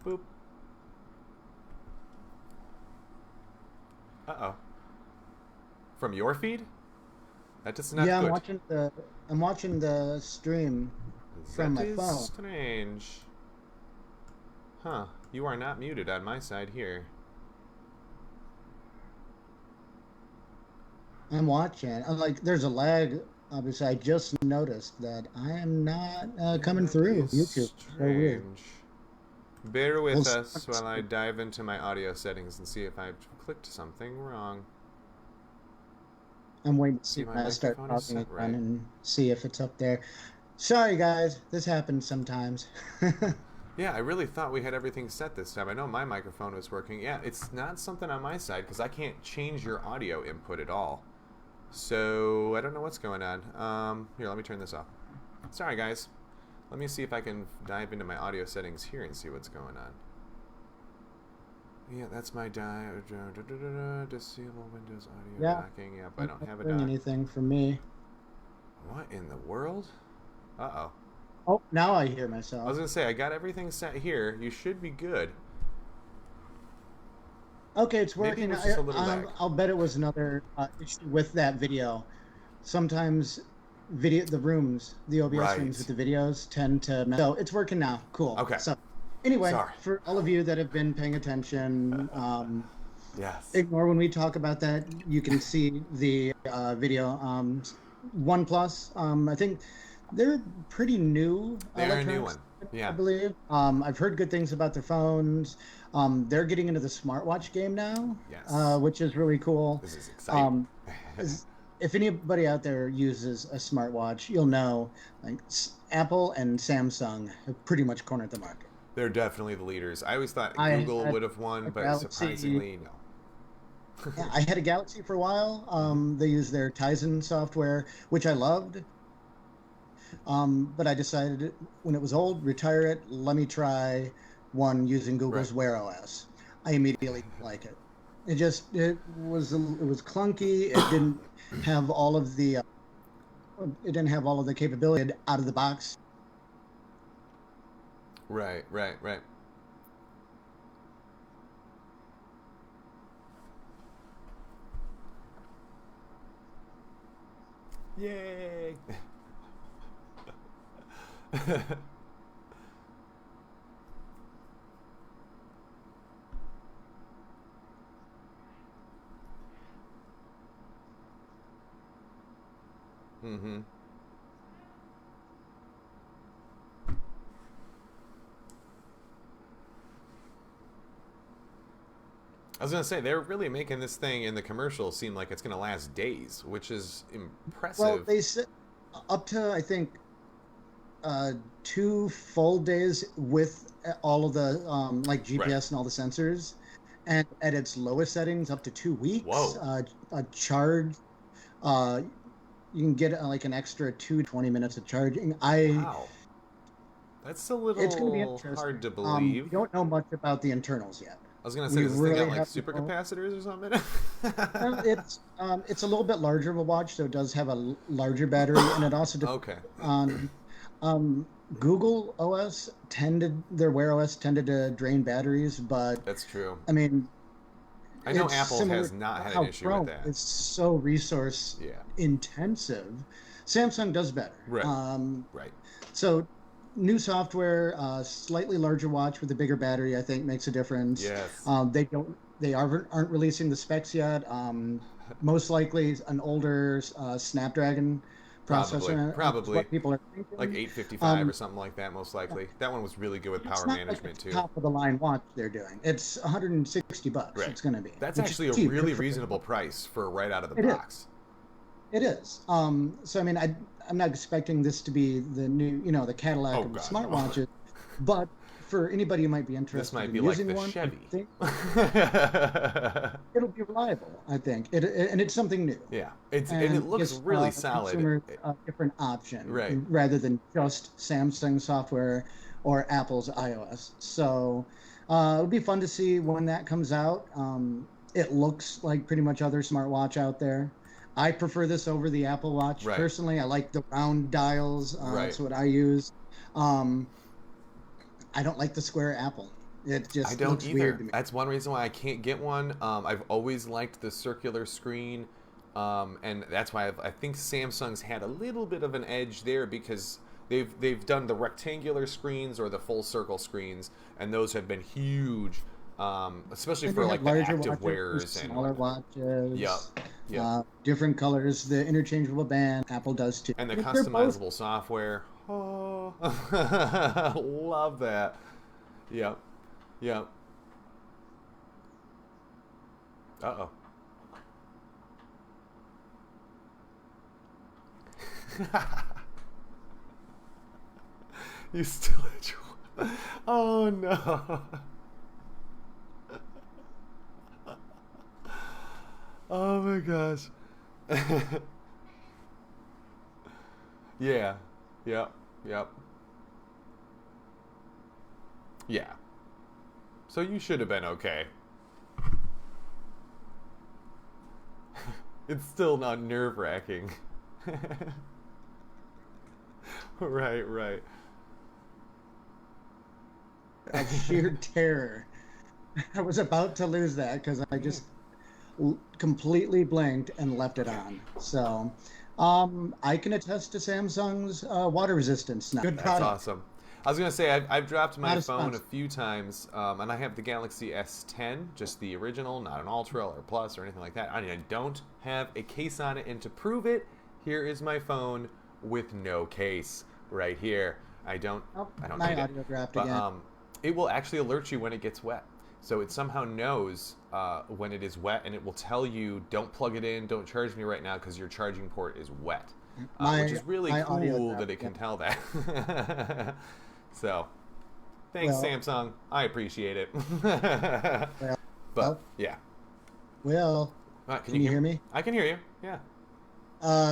Boop. Uh-oh. From your feed? That is not Yeah, good. I'm watching the stream from That my is phone. strange. Huh. You are not muted on my side here. I'm watching. I'm like, there's a lag. Obviously, I just noticed that I am not coming That through is YouTube. So weird. strange. Bear We'll with see. us while I dive into my audio settings and see if I've clicked something wrong. I'm waiting to See see if my when I start microphone is talking set again right. and see if it's up there. Sorry, guys. This happens sometimes. Yeah, I really thought we had everything set this time. I know my microphone was working. Yeah, it's not something on my side because I can't change your audio input at all. So I don't know what's going on. Here, let me turn this off. Sorry, guys. Let me see if I can dive into my audio settings here and see what's going on. Yeah, that's my disable Windows audio Yeah, docking. Yep, I I'm don't not have a doing dock. anything for me. What in the world? Uh-oh. Oh, now I hear I was myself. going to say, I got everything set here. You should be good. Okay, it's Maybe it working. was just a little lag. I'll bet it was another issue with that video. Sometimes the rooms, the OBS rooms with Right. the videos tend to mess. So it's working now. Cool. Okay. So anyway, Sorry. for all of you that have been paying attention, Yes. ignore when we talk about that. You can see the video. OnePlus, I think they're pretty new They're a new electronics, one. I Yeah. believe. I've heard good things about their phones. They're getting into the smartwatch game now, Yes. which is really cool. This is exciting. Um, if anybody out there uses a smartwatch, you'll know like Apple and Samsung have pretty much cornered the market. They're definitely the leaders. I always thought I Google had would have won, a but Galaxy. surprisingly, no. Yeah, I had a Galaxy for a while. Hmm. They used their Tizen software, which I loved. But I decided when it was old, retire it. Let me try one using Right. Google's Wear OS. I immediately didn't like it. It was clunky. Have all of the it didn't have all of the capability out of the box. Right, right, right. Yay! Mm-hmm. I was gonna say they're really making this thing in the commercial seem like it's gonna last days, which is Well, impressive. they said up to I think 2 full days with all of the like Right. GPS and all the sensors, and at its lowest settings, up to 2 weeks. Whoa. A charge, uh, you can get like an extra 20 minutes of charging. Wow. That's a It's going to be little interesting. hard to believe. We don't know much about the internals yet. I was gonna say, We does this thing got really like have super no. capacitors or something? Well, it's a little bit larger of a watch, so it does have a larger battery, and it also depends Okay. on um, Google OS their Wear OS tended to drain batteries, but That's true. I mean, I know it's Apple similar has to not had an how issue with Chrome that. is so resource Yeah. intensive. Samsung does better. Right. Right. So new software, slightly larger watch with a bigger battery, I think makes a difference. Yes. They aren't releasing the specs yet. Most likely an older Snapdragon Probably. processor is Probably. what people are Like thinking. 855 or Um, something like that, most likely. That one was really good with it's power not like management it's too. top of the line watch they're doing. It's $160. Right. It's going to be, That's which is actually a cheap. really reasonable price for right out of the It is. box. It is. So I mean, I'm not expecting this to be the new, the Cadillac Oh of god, no. smartwatches, but for anybody who might be This interested might in be like using the one, I Chevy. think it'll be reliable. I think and it's something new, Yeah. And it and looks gives really solid. consumers a different option Right. rather than just Samsung software or Apple's iOS. So it'll be fun to see when that comes out. It looks like pretty much other smartwatch out there. I prefer this over the Apple Watch Right. personally. I like the round dials. Right. That's what I use. Um, I don't like the square Apple. It I just don't looks weird either. to me. That's one reason why I can't get one. I've always liked the circular screen, and that's why I think Samsung's had a little bit of an edge there because they've done the rectangular screens or the full circle screens, and those have been huge, especially And for they like have the larger active watches, wearers and smaller whatnot. Yep, watches, yep. different colors. The interchangeable band, Apple does too. And the They're both. customizable software. Oh, love that. Yep, yep. Uh-oh. You still at your... Oh no. Oh my gosh. Yeah. Yep. Yep. Yeah. So you should have been okay. It's still not nerve-wracking. Right, right. Of sheer terror. I was about to lose that because I just completely blanked and left it on. So, I can attest to Samsung's water resistance now. Good That's product. awesome. I was going to say, I've dropped my Not a phone a sponsor. few times, and I have the Galaxy S10, just the original, not an Ultra or Plus or anything like that. I mean, I don't have a case on it, and to prove it, here is my phone with no case right here. I don't Oh, need my it. audio dropped But again. it will actually alert you when it gets wet. So it somehow knows when it is wet, and it will tell you, don't plug it in, don't charge me right now because your charging port is wet. Which is really my audio cool dropped that it can again. tell that. So, thanks, Well, Samsung. I appreciate it. well, But, yeah. well. Can Can you hear hear me? I can hear you. Yeah.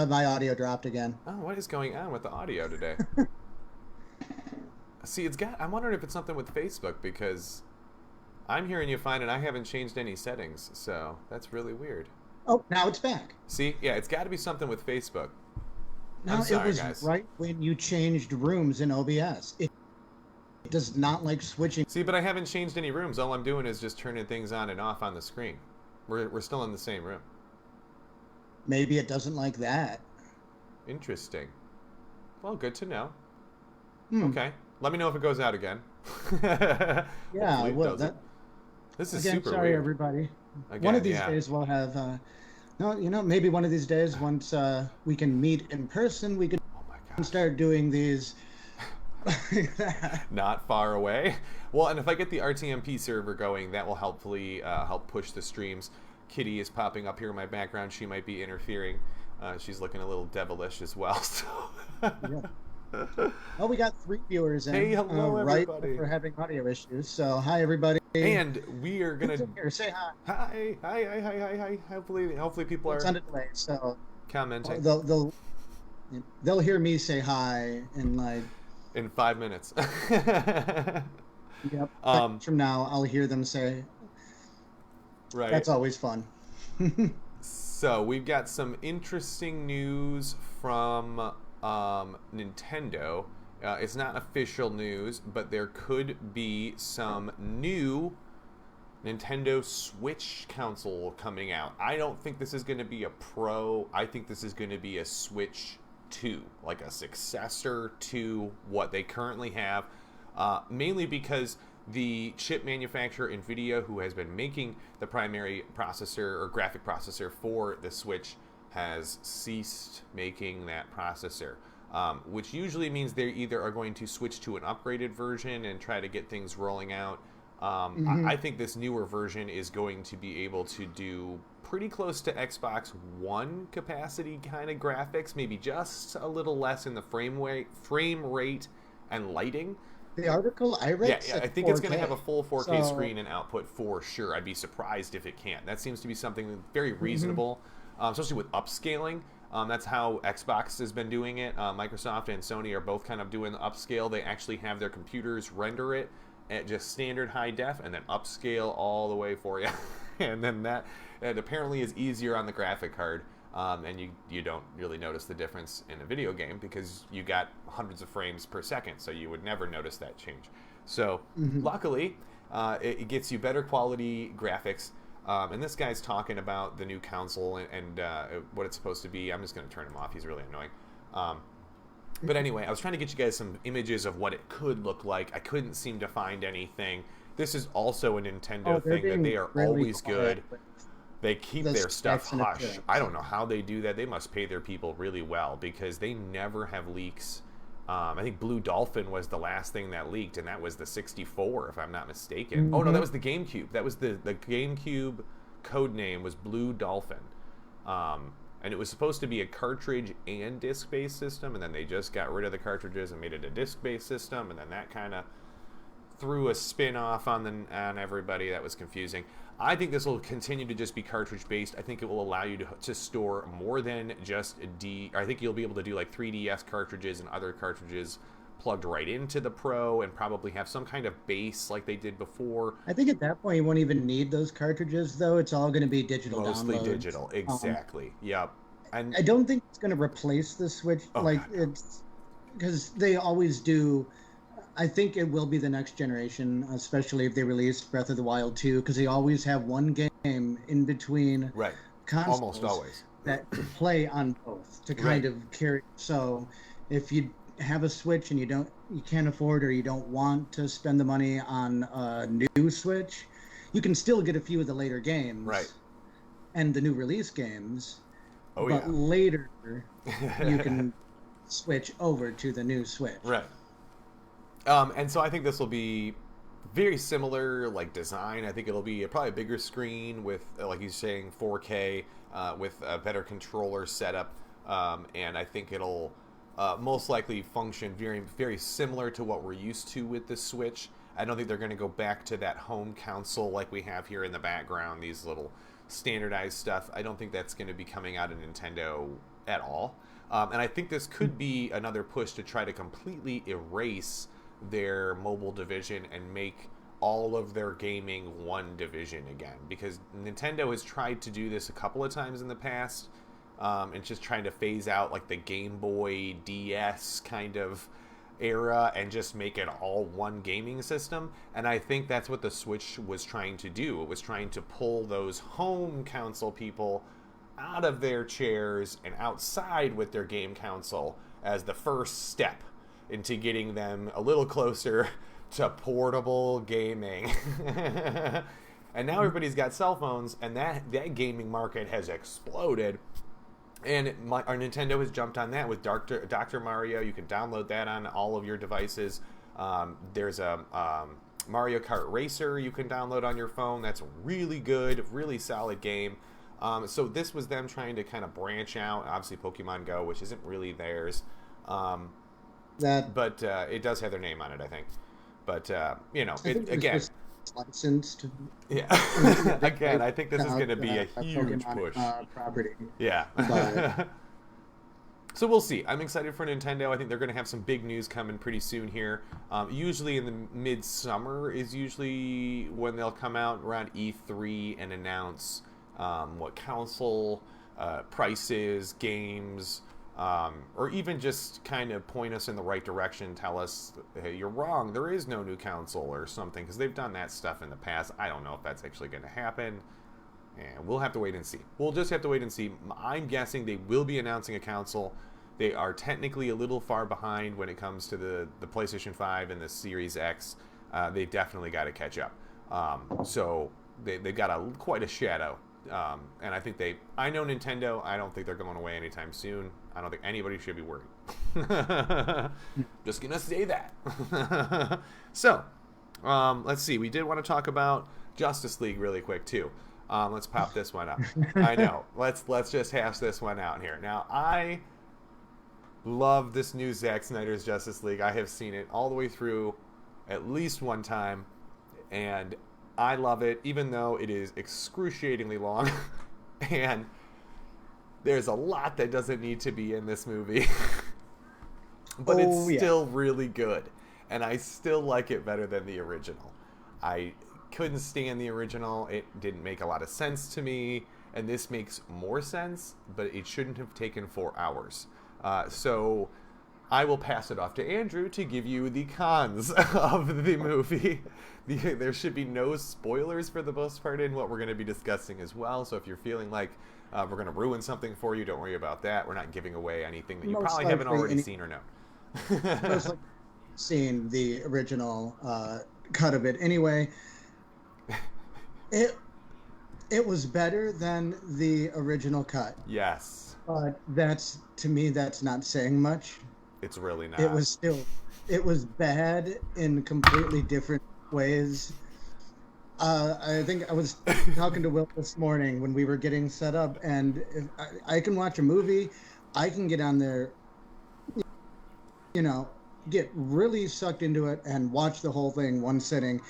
My audio dropped again. Oh, what is going on with the audio today? See, I'm wondering if it's something with Facebook because I'm hearing you fine and I haven't changed any settings. So, that's really weird. Oh, now it's back. See, yeah, it's got to be something with Facebook. Now I'm it sorry, was guys. right when you changed rooms in OBS. It does not like switching. See, but I haven't changed any rooms. All I'm doing is just turning things on and off on the screen. We're still in the same room. Maybe it doesn't like that. Interesting. Well, good to know. Hmm. Okay. Let me know if it goes out again. Yeah, Hopefully it well, doesn't. This is again, super sorry, weird. everybody. One Again, of these yeah. days we'll have, no, maybe one of these days once we can meet in person, we can Oh my gosh. start doing these. Not far away. Well, and if I get the RTMP server going, that will helpfully help push the streams. Kitty is popping up here in my background. She might be interfering. She's looking a little devilish as well. So. Yeah. Well, we got 3 viewers in. Hey, hello, right everybody. for having audio issues. So, hi, everybody. And we are gonna. Here, say hi. Hi. Hopefully people It's are on a delay, so commenting they'll hear me say hi in like in 5 minutes. yep. Seconds from now, I'll hear them say. Right. That's always fun. So we've got some interesting news from Nintendo. It's not official news, but there could be some new Nintendo Switch console coming out. I don't think this is going to be a Pro. I think this is going to be a Switch 2, like a successor to what they currently have, mainly because the chip manufacturer NVIDIA, who has been making the primary processor or graphic processor for the Switch, has ceased making that processor, which usually means they either are going to switch to an upgraded version and try to get things rolling out. I think this newer version is going to be able to do pretty close to Xbox One capacity kind of graphics, maybe just a little less in the frame rate and lighting. The article I read, Yeah, I think 4K. it's going to have a full 4K So- screen and output for sure. I'd be surprised if it can't. That seems to be something very reasonable, especially with upscaling. That's how Xbox has been doing it. Microsoft and Sony are both kind of doing the upscale. They actually have their computers render it at just standard high def and then upscale all the way for you. And then that apparently is easier on the graphic card. And you don't really notice the difference in a video game because you got hundreds of frames per second, so you would never notice that change. So luckily, It gets you better quality graphics. And this guy's talking about the new console and what it's supposed to be. I'm just going to turn him off. He's really annoying. But anyway, I was trying to get you guys some images of what it could look like. I couldn't seem to find anything. This is also a Nintendo thing that they are always good. They keep their stuff hush. I don't know how they do that. They must pay their people really well because they never have leaks. I think Blue Dolphin was the last thing that leaked, and that was the 64, if I'm not mistaken. Oh, no, that was the GameCube. That was the GameCube code name was Blue Dolphin. And it was supposed to be a cartridge and disc-based system, and then they just got rid of the cartridges and made it a disc-based system, and then that kind of threw a spin-off on everybody. That was confusing. I think this will continue to just be cartridge-based. I think it will allow you to store more than just I think you'll be able to do like 3DS cartridges and other cartridges plugged right into the Pro and probably have some kind of base like they did before. I think at that point you won't even need those cartridges, though. It's all going to be digital Mostly downloads. Digital, exactly. Yep. And I don't think it's going to replace the Switch. It's because they always do. I think it will be the next generation, especially if they release Breath of the Wild 2, because they always have one game in between consoles. Almost always. That to play on both to kind of carry. So if you have a Switch and you can't afford or you don't want to spend the money on a new Switch, you can still get a few of the later games. Right. And the new release games. Oh, but later you can switch over to the new Switch. Right. And so I think this will be very similar, like design. I think it'll be probably a bigger screen with, like he's saying, 4K with a better controller setup. And I think it'll most likely function very, very similar to what we're used to with the Switch. I don't think they're going to go back to that home console like we have here in the background, these little standardized stuff. I don't think that's going to be coming out of Nintendo at all. And I think this could be another push to try to completely erase their mobile division and make all of their gaming one division again, because Nintendo has tried to do this a couple of times in the past, and just trying to phase out like the Game Boy DS kind of era and just make it all one gaming system. And I think that's what the Switch was trying to do. It was trying to pull those home console people out of their chairs and outside with their game console as the first step into getting them a little closer to portable gaming. And now everybody's got cell phones, and that gaming market has exploded. And our Nintendo has jumped on that with Dr. Mario. You can download that on all of your devices. There's a Mario Kart Racer you can download on your phone. That's really good, really solid game. So this was them trying to kind of branch out. Obviously, Pokemon Go, which isn't really theirs. But it does have their name on it, I think. But, again... licensed. Yeah. Again, I think this is going to be a huge push. Property. Yeah. But... So we'll see. I'm excited for Nintendo. I think they're going to have some big news coming pretty soon here. Usually in the midsummer is usually when they'll come out around E3 and announce what console prices, games, or even just kind of point us in the right direction, tell us, hey, you're wrong, there is no new console or something, because they've done that stuff in the past. I don't know if that's actually going to happen, and we'll have to wait and see. We'll just have to wait and see. I'm guessing they will be announcing a console. They are technically a little far behind when it comes to the PlayStation 5 and the Series X. They definitely got to catch up. So they've got quite a shadow. And I think I know Nintendo, I don't think they're going away anytime soon. I don't think anybody should be worried. Just gonna say that. So, let's see. We did want to talk about Justice League really quick too. Let's pop this one up. I know. Let's just hash this one out here. Now, I love this new Zack Snyder's Justice League. I have seen it all the way through at least one time, and I love it, even though it is excruciatingly long, and there's a lot that doesn't need to be in this movie. But it's still really good, and I still like it better than the original. I couldn't stand the original. It didn't make a lot of sense to me, and this makes more sense, but it shouldn't have taken 4 hours. So I will pass it off to Andrew to give you the cons of the movie. There should be no spoilers for the most part in what we're going to be discussing as well. So if you're feeling like we're going to ruin something for you, don't worry about that. We're not giving away anything that you Most probably haven't likely already seen or known. Most likely seen the original cut of it. Anyway, it was better than the original cut. Yes. But to me, that's not saying much. It's really not. It was bad in completely different ways. I think I was talking to Will this morning when we were getting set up, and if I can watch a movie, I can get on there, get really sucked into it and watch the whole thing one sitting.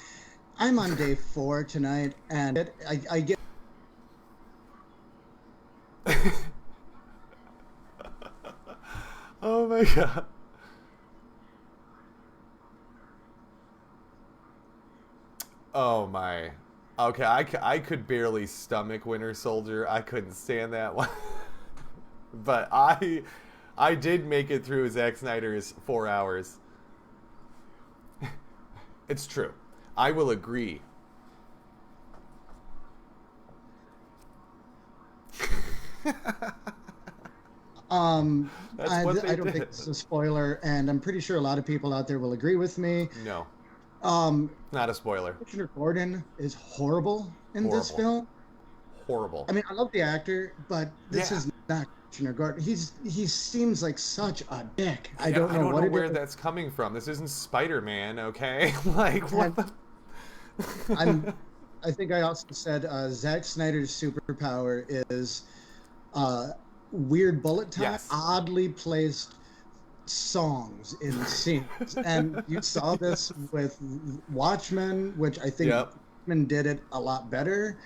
I'm on day 4 tonight, and I get. Oh my god. Oh my. Okay, I could barely stomach Winter Soldier. I couldn't stand that one. But I did make it through Zack Snyder's 4 hours. It's true. I will agree. I don't think it's a spoiler, and I'm pretty sure a lot of people out there will agree with me. No. Not a spoiler. Commissioner Gordon is horrible in this film. Horrible. I mean, I love the actor, but this is not Commissioner Gordon. He seems like such a dick. I don't know where that's coming from. This isn't Spider-Man, okay? Like what? I think I also said Zack Snyder's superpower is weird bullet time, oddly placed songs in scenes. And you saw this with Watchmen, which I think Watchmen did it a lot better.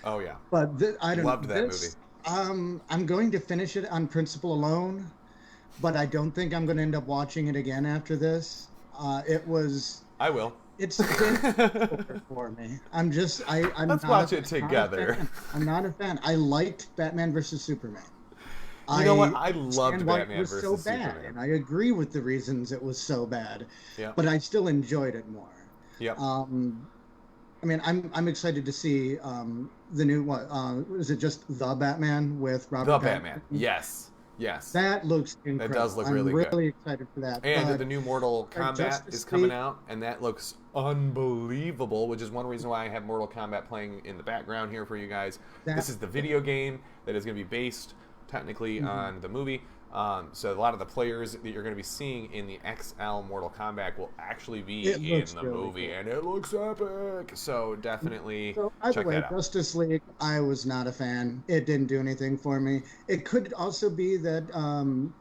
Oh yeah. But I don't loved that movie. I'm going to finish it on principle alone, but I don't think I'm going to end up watching it again after this. I will. It's been for me. I'm Let's watch it together. I'm not a fan. I liked Batman versus Superman. You know what? I loved Batman versus so Superman. Bad, and I agree with the reasons it was so bad. Yeah. But I still enjoyed it more. Yep. I mean, I'm excited to see the new is it just The Batman with Robert The Pattinson? Batman. Yes. That looks incredible. That does look really good. I'm really excited for that. And the new Mortal Kombat is coming out, and that looks unbelievable, which is one reason why I have Mortal Kombat playing in the background here for you guys. This is the video game that is going to be based technically on the movie. So a lot of the players that you're going to be seeing in the XL Mortal Kombat will actually be in the movie, and it looks epic. So definitely check that out. Justice League, I was not a fan. It didn't do anything for me. It could also be that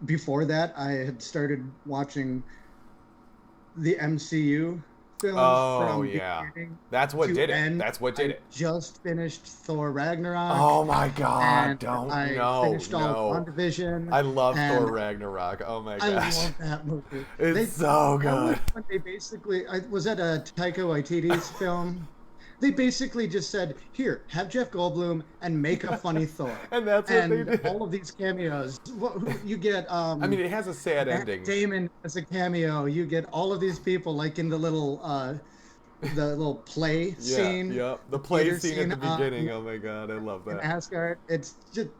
before that I had started watching the MCU films from beginning that's what did it. That's what did it. Just finished Thor Ragnarok. Oh my god! I finished all of WandaVision. I love Thor Ragnarok. Oh my gosh! I love that movie. It's so good. They basically was that a Taika Waititi's film? They basically just said, "Here, have Jeff Goldblum and make a funny Thor." And that's what they did. All of these cameos, you get. I mean, it has a sad ending. Damon as a cameo. You get all of these people, like in the little play scene. Yeah, the play scene at the beginning. Oh my god, I love that. In Asgard, it's just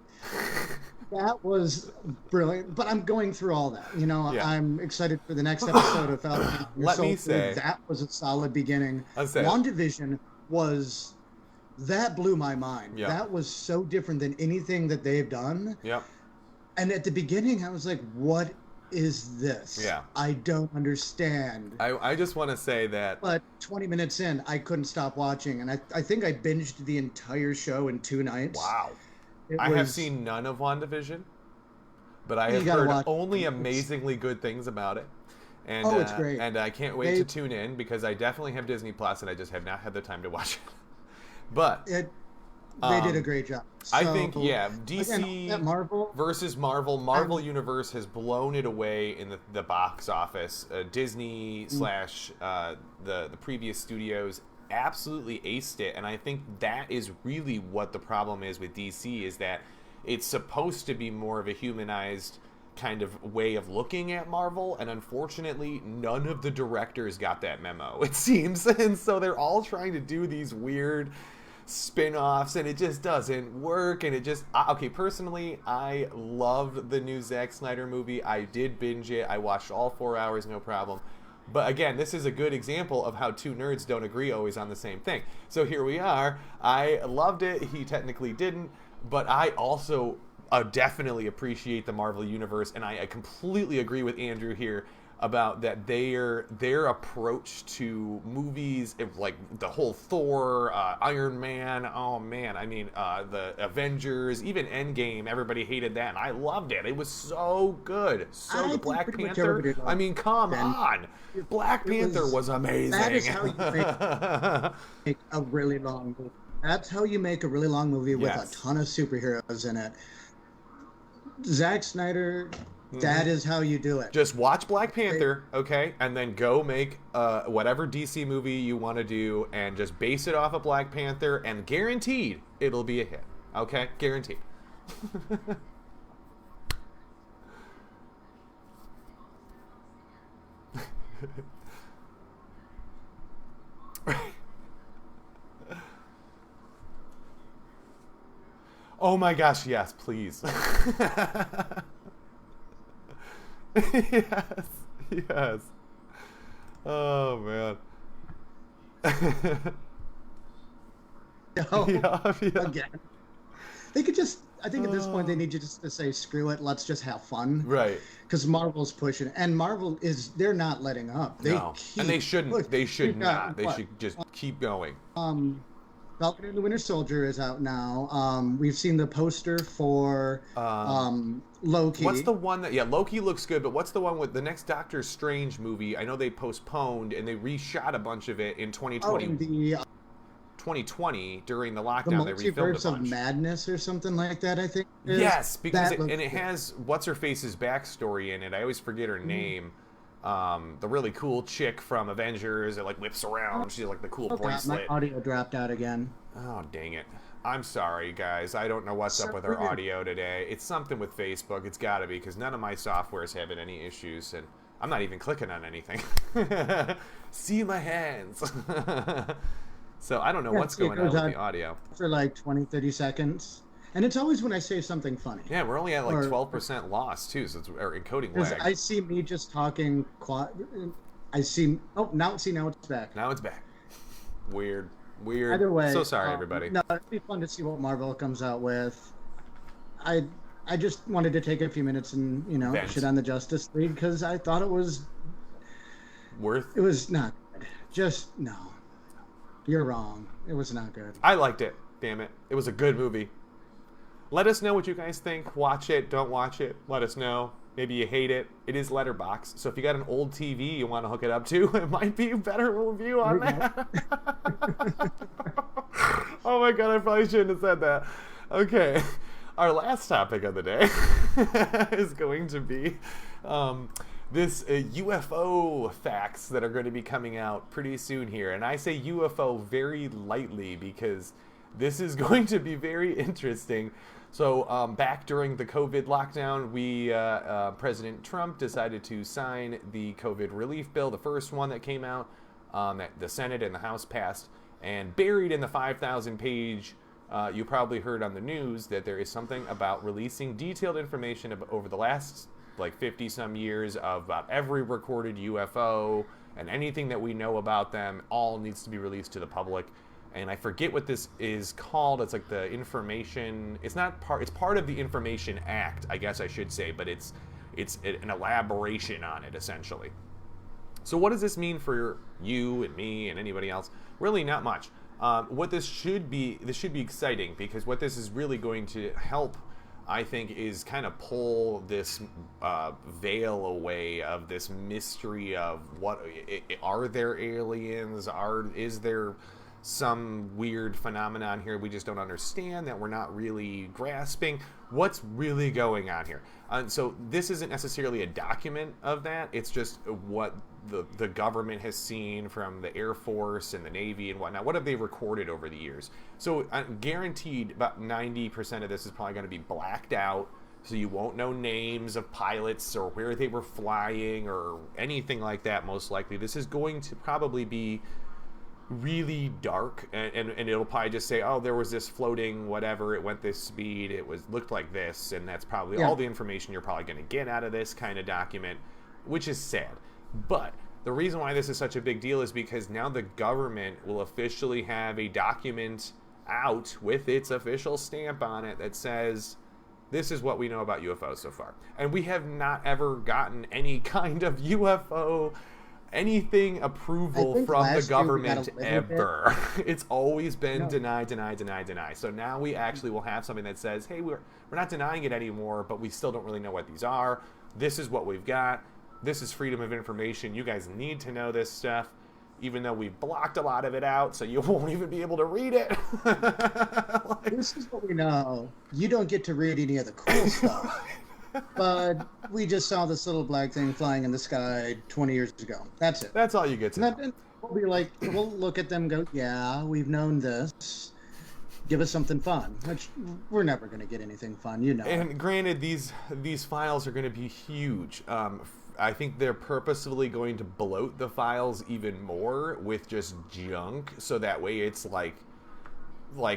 that was brilliant. But I'm going through all that. I'm excited for the next episode of Falcon. Let me say that was a solid beginning. I'll say WandaVision that blew my mind. Yep. That was so different than anything that they've done. Yep. And at the beginning, I was like, what is this? Yeah. I don't understand. I just want to say that. But 20 minutes in, I couldn't stop watching. And I think I binged the entire show in 2 nights. Wow. I have seen none of WandaVision, but I have heard only amazingly good things about it. And, it's great. And I can't wait to tune in because I definitely have Disney Plus and I just have not had the time to watch it. But they did a great job. So, I think DC again, Marvel versus Marvel Universe has blown it away in the box office. Disney / the previous studios absolutely aced it, and I think that is really what the problem is with DC is that it's supposed to be more of a humanized kind of way of looking at Marvel, and unfortunately none of the directors got that memo, it seems. And so they're all trying to do these weird spin-offs, and it just doesn't work. And it just okay, personally, I loved the new Zack Snyder movie. I did binge it. I watched all 4 hours, no problem. But again, this is a good example of how two nerds don't agree always on the same thing. So here we are. I loved it. He technically didn't, but I also definitely appreciate the Marvel Universe, and I completely agree with Andrew here about that their approach to movies, like the whole Thor, Iron Man, oh man, I mean, the Avengers, even Endgame, everybody hated that, and I loved it. It was so good. So the Black Panther, I mean, come on. Black Panther was amazing. That is how you make a really long movie. That's how you make a really long movie with a ton of superheroes in it. Zack Snyder, that is how you do it. Just watch Black Panther, okay, and then go make whatever DC movie you want to do, and just base it off of Black Panther, and guaranteed it'll be a hit, okay? Guaranteed. Oh my gosh, yes, please. Yes, yes. Oh man. No, Yeah. again. They could just, I think at this point they need you just to say, screw it, let's just have fun. Right. Because Marvel's pushing, and Marvel is, they're not letting up. They No. keep, And they shouldn't. look, They should we've got, not. They what? should just keep going. Falcon and the Winter Soldier is out now. We've seen the poster for Loki. What's the one that... Yeah, Loki looks good, but what's the one with the next Doctor Strange movie? I know they postponed, and they reshot a bunch of it in 2020. Oh, and the 2020 during the lockdown. They refilmed a Multiverse bunch. of Madness or something like that, I think. Yes, because That it looks has what's-her-face's backstory in it. I always forget her name. The really cool chick from Avengers that like whips around. She's like the cool bracelet. My audio dropped out again. Oh, dang it. I'm sorry, guys. I don't know what's up with our audio today. It's something with Facebook. It's got to be, because none of my software's having any issues, and I'm not even clicking on anything. See my hands. So I don't know what's going on with the audio. For like 20, 30 seconds. And it's always when I say something funny. Yeah, we're only at like 12% loss, too, so it's our encoding lag. I see me just talking... I see... Oh, now it's back. Now it's back. Weird. Either way, So sorry, everybody. No, it'd be fun to see what Marvel comes out with. I just wanted to take a few minutes and, shit on the Justice League, because I thought it was... It was not good. Just, no. You're wrong. It was not good. I liked it. Damn it. It was a good movie. Let us know what you guys think. Watch it. Don't watch it. Let us know. Maybe you hate it. It is Letterbox. So if you got an old TV you want to hook it up to, it might be a better review on that. Oh my god, I probably shouldn't have said that. Okay. Our last topic of the day is going to be this UFO facts that are going to be coming out pretty soon here. And I say UFO very lightly because this is going to be very interesting. So back during the COVID lockdown, President Trump decided to sign the COVID relief bill, the first one that came out, that the Senate and the House passed. And buried in the 5,000-page, you probably heard on the news that there is something about releasing detailed information over the last like 50-some years about every recorded UFO, and anything that we know about them all needs to be released to the public. And I forget what this is called. It's like the information. It's part of the Information Act, I guess I should say, but it's an elaboration on it essentially. So what does this mean for you and me and anybody else? Really not much. What this should be exciting, because what this is really going to help, I think, is kind of pull this veil away of this mystery of what are there aliens? Is there some weird phenomenon here we just don't understand, that we're not really grasping? What's really going on here? So this isn't necessarily a document of that. It's just what the government has seen from the Air Force and the Navy and whatnot. What have they recorded over the years? So I'm guaranteed about 90% of this is probably going to be blacked out. So you won't know names of pilots or where they were flying or anything like that, most likely. This is going to probably be really dark, and it'll probably just say, oh, there was this floating whatever, it went this speed, it was looked like this, and that's probably all the information you're probably going to get out of this kind of document, which is sad. But the reason why this is such a big deal is because now the government will officially have a document out with its official stamp on it that says, this is what we know about UFOs so far. And we have not ever gotten any kind of UFO anything approval from the government ever. It's always been deny. So now we actually will have something that says, hey, we're not denying it anymore, but we still don't really know what these are. This is what we've got. This is freedom of information. You guys need to know this stuff, even though we blocked a lot of it out, so you won't even be able to read it. This is what we know. You don't get to read any of the cool stuff. But we just saw this little black thing flying in the sky 20 years ago. That's it. That's all you get to know. And we'll be like, we'll look at them and go, yeah, we've known this. Give us something fun. Which we're never going to get anything fun, you know. And granted, these files are going to be huge. I think they're purposefully going to bloat the files even more with just junk, so that way it's like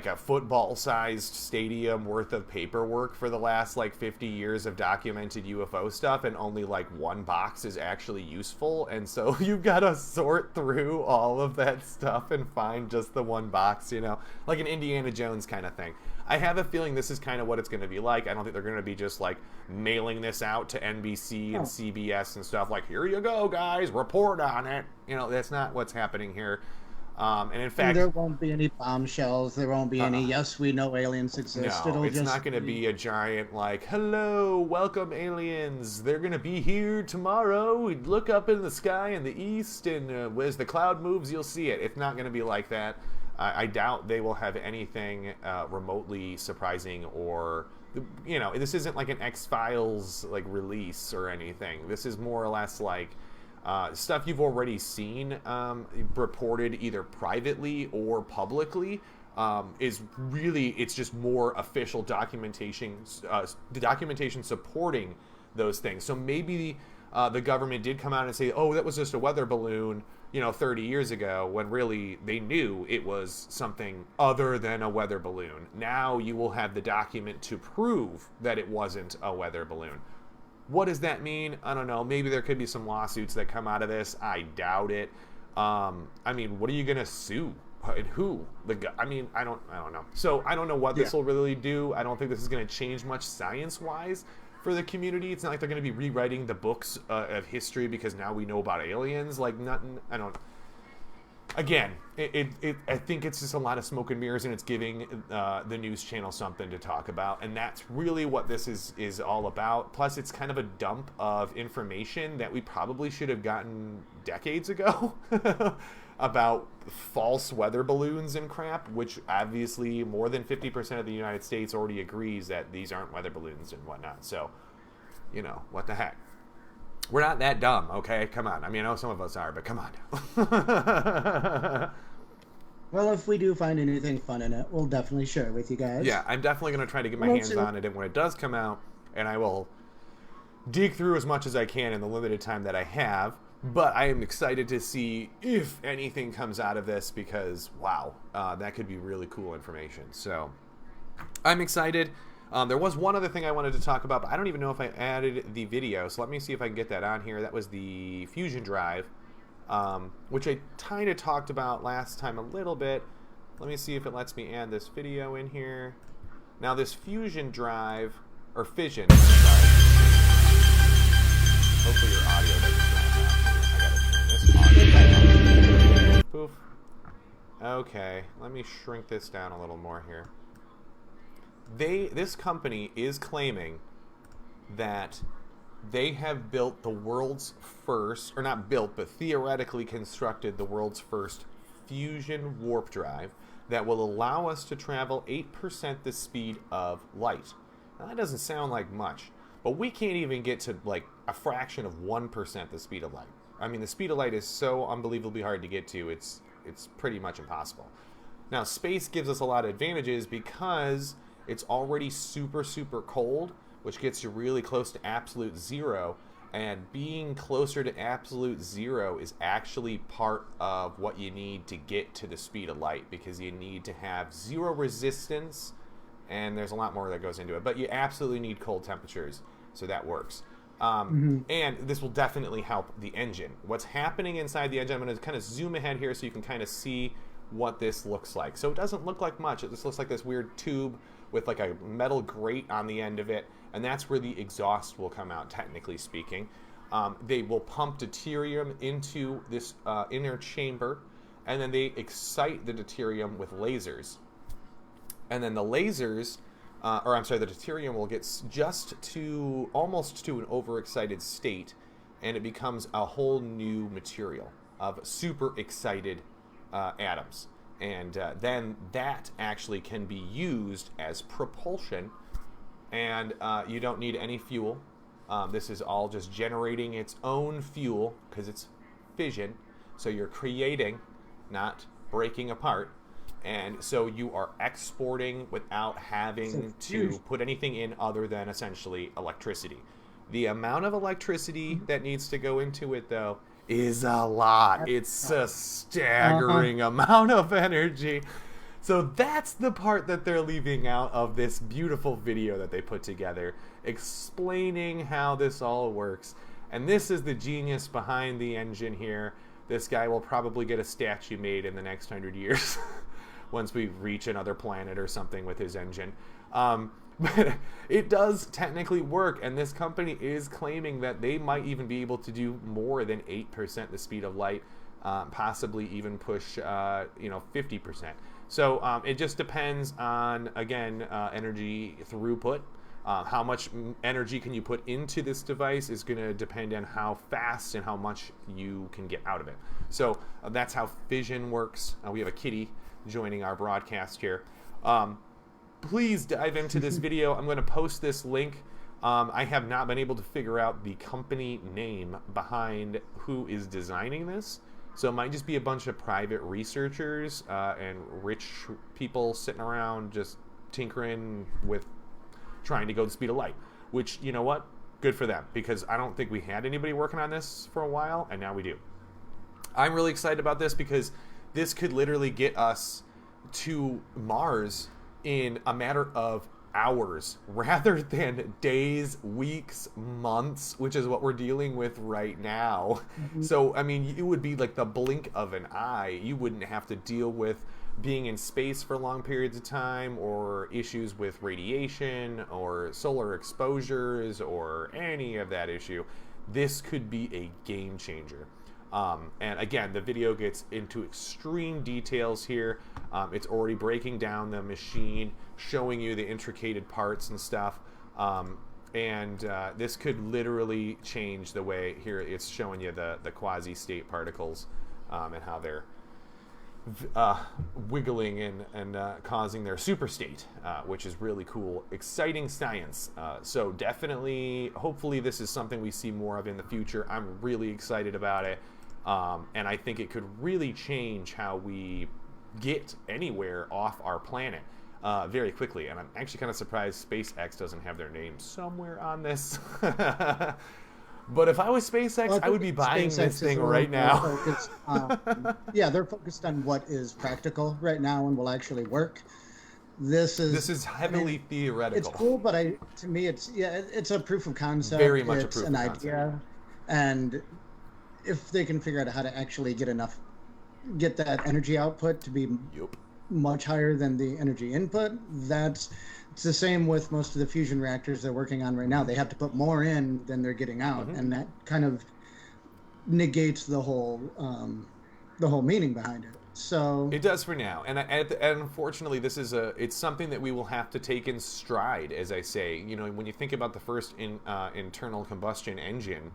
a football-sized stadium worth of paperwork for the last 50 years of documented UFO stuff, and only one box is actually useful, and so you've got to sort through all of that stuff and find just the one box, like an Indiana Jones kind of thing. I have a feeling this is kind of what it's going to be like. I don't think they're going to be just mailing this out to NBC and CBS and stuff here you go, guys, report on it. That's not what's happening here. And in fact, there won't be any bombshells. There won't be any, yes, we know aliens exist. No, it's not going to be a giant hello, welcome aliens. They're going to be here tomorrow. Look up in the sky in the east, and as the cloud moves, you'll see it. It's not going to be like that. I doubt they will have anything remotely surprising, or this isn't like an X-Files release or anything. This is more or less stuff you've already seen reported either privately or publicly. It's just more official documentation, the documentation supporting those things. So maybe the government did come out and say, oh, that was just a weather balloon, 30 years ago, when really they knew it was something other than a weather balloon. Now you will have the document to prove that it wasn't a weather balloon. What does that mean? I don't know. Maybe there could be some lawsuits that come out of this. I doubt it. What are you going to sue? Who? I don't know. So I don't know what this will really do. I don't think this is going to change much science-wise for the community. It's not like they're going to be rewriting the books of history because now we know about aliens. Nothing. I don't. Again, I think it's just a lot of smoke and mirrors, and it's giving the news channel something to talk about, and that's really what this is all about. Plus, it's kind of a dump of information that we probably should have gotten decades ago about false weather balloons and crap, which obviously more than 50% of the United States already agrees that these aren't weather balloons and whatnot. So, what the heck? We're not that dumb, okay? Come on. I know some of us are, but come on. Well, if we do find anything fun in it, we'll definitely share it with you guys. Yeah, I'm definitely going to try to get my hands on it, and when it does come out, and I will dig through as much as I can in the limited time that I have, but I am excited to see if anything comes out of this, because, wow, that could be really cool information. So, I'm excited. There was one other thing I wanted to talk about, but I don't even know if I added the video, so let me see if I can get that on here. That was the fusion drive, which I kind of talked about last time a little bit. Let me see if it lets me add this video in here. Now, this fusion drive, or fission, sorry. Hopefully your audio doesn't drop out. I gotta turn this audio down. Poof. Okay, let me shrink this down a little more here. This company is claiming that they have built the world's first, or not built, but theoretically constructed the world's first fusion warp drive that will allow us to travel 8% the speed of light. Now, that doesn't sound like much, but we can't even get to a fraction of 1% the speed of light. The speed of light is so unbelievably hard to get to, it's pretty much impossible. Now, space gives us a lot of advantages because it's already super, super cold, which gets you really close to absolute zero. And being closer to absolute zero is actually part of what you need to get to the speed of light, because you need to have zero resistance, and there's a lot more that goes into it. But you absolutely need cold temperatures, so that works. And this will definitely help the engine. What's happening inside the engine, I'm going to kind of zoom ahead here so you can kind of see what this looks like. So it doesn't look like much. It just looks like this weird tube with like a metal grate on the end of it, and that's where the exhaust will come out, technically speaking. They will pump deuterium into this inner chamber, and then they excite the deuterium with lasers. And then the lasers, the deuterium will get just to almost to an overexcited state, and it becomes a whole new material of super excited atoms. And then that actually can be used as propulsion, and you don't need any fuel. This is all just generating its own fuel because it's fission. So you're creating, not breaking apart. And so you are exporting without having to put anything in other than essentially electricity. The amount of electricity that needs to go into it, though, is a lot. It's a staggering amount of energy. So that's the part that they're leaving out of this beautiful video that they put together, explaining how this all works. And this is the genius behind the engine here. This guy will probably get a statue made in the next 100 years once we reach another planet or something with his engine. But it does technically work, and this company is claiming that they might even be able to do more than 8% the speed of light, possibly even push 50%. So it just depends on, again, energy throughput. How much energy can you put into this device is going to depend on how fast and how much you can get out of it. So that's how fission works. We have a kitty joining our broadcast here. Please dive into this video. I'm going to post this link. I have not been able to figure out the company name behind who is designing this. So it might just be a bunch of private researchers and rich people sitting around just tinkering with trying to go the speed of light. Which, you know what? Good for them, because I don't think we had anybody working on this for a while, and now we do. I'm really excited about this because this could literally get us to Mars in a matter of hours rather than days, weeks, months, which is what we're dealing with right now. So, I mean, it would be like the blink of an eye. You wouldn't have to deal with being in space for long periods of time, or issues with radiation or solar exposures or any of that issue. This could be a game changer. And again, the video gets into extreme details here. It's already breaking down the machine, showing you the intricated parts and stuff. This could literally change the way, here it's showing you the quasi-state particles and how they're wiggling and causing their superstate, which is really cool. Exciting science. So definitely, hopefully this is something we see more of in the future. I'm really excited about it. And I think it could really change how we get anywhere off our planet very quickly. And I'm actually kind of surprised SpaceX doesn't have their name somewhere on this. But if I was SpaceX, well, I would be buying this thing right now. They're focused on what is practical right now and will actually work. This is heavily theoretical. It's cool, but to me, it's a proof of concept. Very much it's a proof an of idea, concept. And if they can figure out how to actually get that energy output to be much higher than the energy input, it's the same with most of the fusion reactors they're working on right now. They have to put more in than they're getting out, and that kind of negates the whole meaning behind it. So it does for now, and unfortunately, it's something that we will have to take in stride. As I say, when you think about the first internal combustion engine,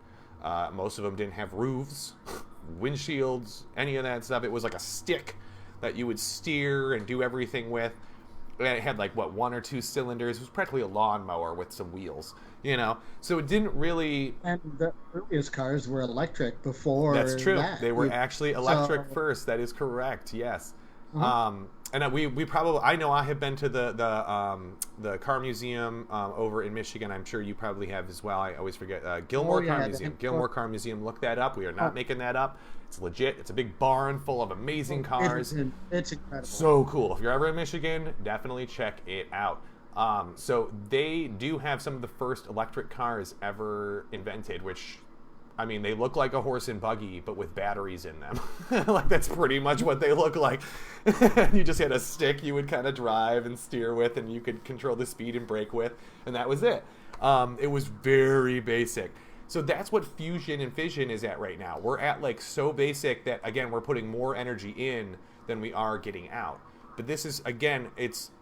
most of them didn't have roofs, windshields, any of that stuff. It was like a stick that you would steer and do everything with. And it had one or two cylinders. It was practically a lawnmower with some wheels, So it didn't really. And the earliest cars were electric before. That's true. That. They were actually electric first. That is correct. Yes. And we probably, I know I have been to the car museum over in Michigan. I'm sure you probably have as well. I always forget Gilmore Car Museum. Gilmore Car Museum. Look that up. We are not making that up. It's legit. It's a big barn full of amazing cars. It's incredible. So cool. If you're ever in Michigan, definitely check it out. So they do have some of the first electric cars ever invented, which, I mean, they look like a horse and buggy, but with batteries in them. Like, that's pretty much what they look like. You just had a stick you would kind of drive and steer with, and you could control the speed and brake with, and that was it. It was very basic. So that's what fusion and fission is at right now. We're at, like, so basic that, again, we're putting more energy in than we are getting out. But this is, again, it's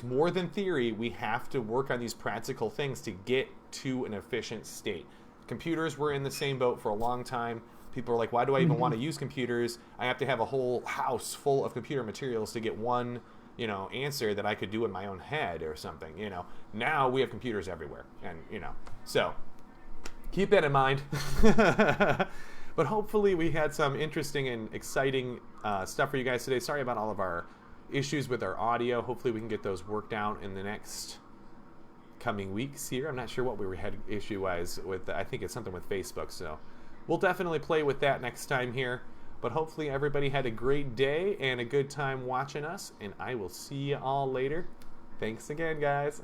more than theory. We have to work on these practical things to get to an efficient state. Computers were in the same boat for a long time. People are like, why do I even want to use computers? I have to have a whole house full of computer materials to get one, answer that I could do in my own head or something, Now we have computers everywhere. And, so keep that in mind. But hopefully we had some interesting and exciting stuff for you guys today. Sorry about all of our issues with our audio. Hopefully we can get those worked out in the next coming weeks here. I'm not sure what we had issue-wise with. I think it's something with Facebook, so we'll definitely play with that next time here. But hopefully everybody had a great day and a good time watching us, and I will see you all later. Thanks again, guys.